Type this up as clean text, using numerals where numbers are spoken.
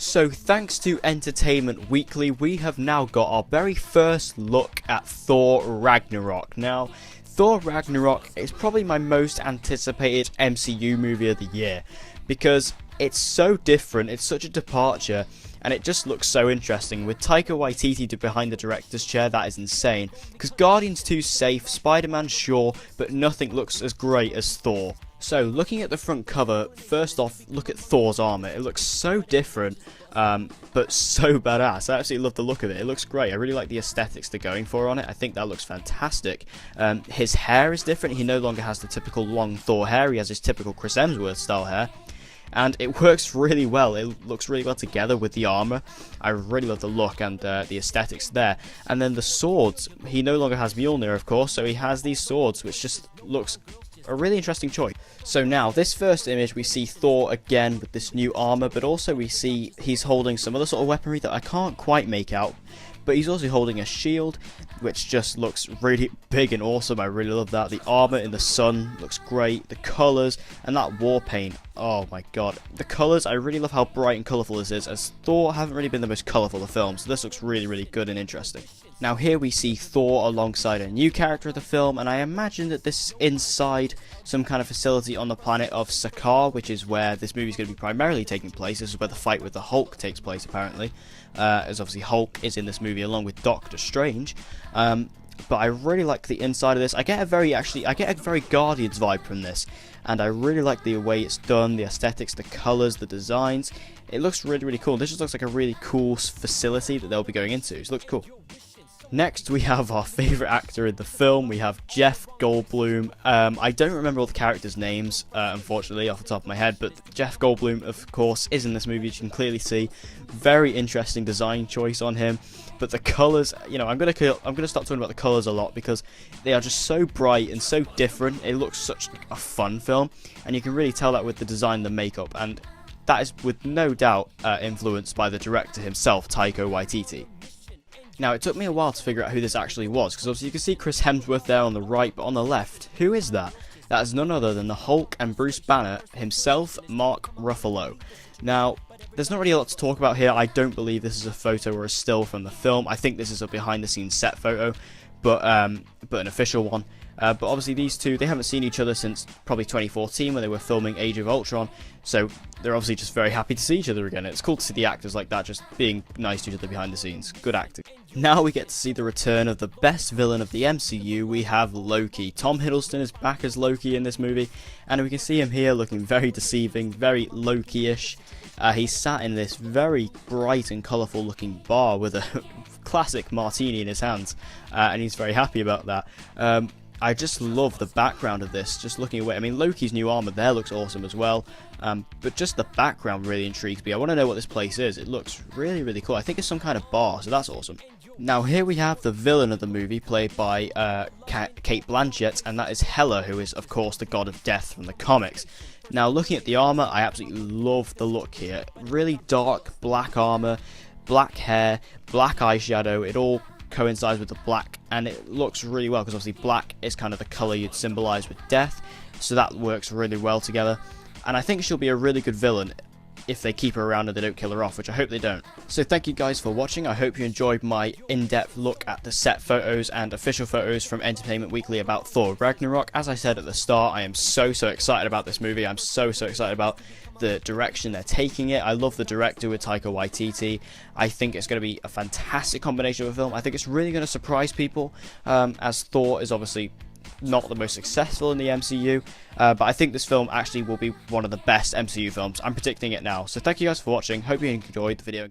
So thanks to Entertainment Weekly, we have now got our very first look at Thor Ragnarok. Now, Thor Ragnarok is probably my most anticipated MCU movie of the year, because it's so different, it's such a departure, and it just looks so interesting. With Taika Waititi behind the director's chair, that is insane. Because Guardians 2's safe, Spider-Man sure, but nothing looks as great as Thor. So, looking at the front cover, first off, look at Thor's armour. It looks so different, but so badass. I absolutely love the look of it. It looks great. I really like the aesthetics they're going for on it. I think that looks fantastic. His hair is different. He no longer has the typical long Thor hair. He has his typical Chris Hemsworth style hair. And it works really well. It looks really well together with the armor. I really love the look and the aesthetics there. And then the swords. He no longer has Mjolnir, of course, so he has these swords, which just looks a really interesting choice. So now, this first image, we see Thor again with this new armor, but also we see he's holding some other sort of weaponry that I can't quite make out. But he's also holding a shield, which just looks really big and awesome. I really love that. The armor in the sun looks great. The colors and that war paint. Oh my god. The colors, I really love how bright and colorful this is, as Thor haven't really been the most colorful of films. So this looks really, really good and interesting. Now here we see Thor alongside a new character of the film, and I imagine that this is inside some kind of facility on the planet of Sakaar, which is where this movie is going to be primarily taking place. This is where the fight with the Hulk takes place, apparently, as obviously Hulk is in this movie along with Doctor Strange. But I really like the inside of this. I get a very Guardians vibe from this, and I really like the way it's done, the aesthetics, the colors, the designs. It looks really, really cool. This just looks like a really cool facility that they'll be going into. It looks cool. Next, we have our favourite actor in the film. We have Jeff Goldblum. I don't remember all the characters' names, unfortunately, off the top of my head, but Jeff Goldblum, of course, is in this movie, as you can clearly see. Very interesting design choice on him. But the colours, you know, I'm gonna start talking about the colours a lot, because they are just so bright and so different. It looks such a fun film, and you can really tell that with the design and the makeup, and that is with no doubt influenced by the director himself, Taika Waititi. Now, it took me a while to figure out who this actually was, because obviously you can see Chris Hemsworth there on the right, but on the left, who is that? That is none other than the Hulk and Bruce Banner himself, Mark Ruffalo. Now, there's not really a lot to talk about here. I don't believe this is a photo or a still from the film. I think this is a behind-the-scenes set photo, but an official one. But obviously these two, they haven't seen each other since probably 2014 when they were filming Age of Ultron, so they're obviously just very happy to see each other again. It's cool to see the actors like that just being nice to each other behind the scenes. Good acting. Now we get to see the return of the best villain of the MCU. We have Loki. Tom Hiddleston is back as Loki in this movie, and we can see him here looking very deceiving, very Loki-ish. He's sat in this very bright and colourful looking bar with a classic martini in his hands, and he's very happy about that. I just love the background of this, just looking away. I mean, Loki's new armor there looks awesome as well, but just the background really intrigues me. I want to know what this place is. It looks really, really cool. I think it's some kind of bar, so that's awesome. Now, here we have the villain of the movie, played by Cate Blanchett, and that is Hela, who is, of course, the god of death from the comics. Now, looking at the armor, I absolutely love the look here. Really dark black armor, black hair, black eyeshadow. It all coincides with the black, and it looks really well, because obviously black is kind of the colour you'd symbolise with death, so that works really well together. And I think she'll be a really good villain if they keep her around and they don't kill her off, which I hope they don't. So thank you guys for watching. I hope you enjoyed my in-depth look at the set photos and official photos from Entertainment Weekly about Thor Ragnarok. As I said at the start, I am so excited about this movie. I'm so excited about the direction they're taking it. I love the director with Taika Waititi. I think it's going to be a fantastic combination of a film. I think it's really going to surprise people, as Thor is obviously not the most successful in the MCU, but I think this film actually will be one of the best MCU films. I'm predicting it now. So thank you guys for watching. Hope you enjoyed the video.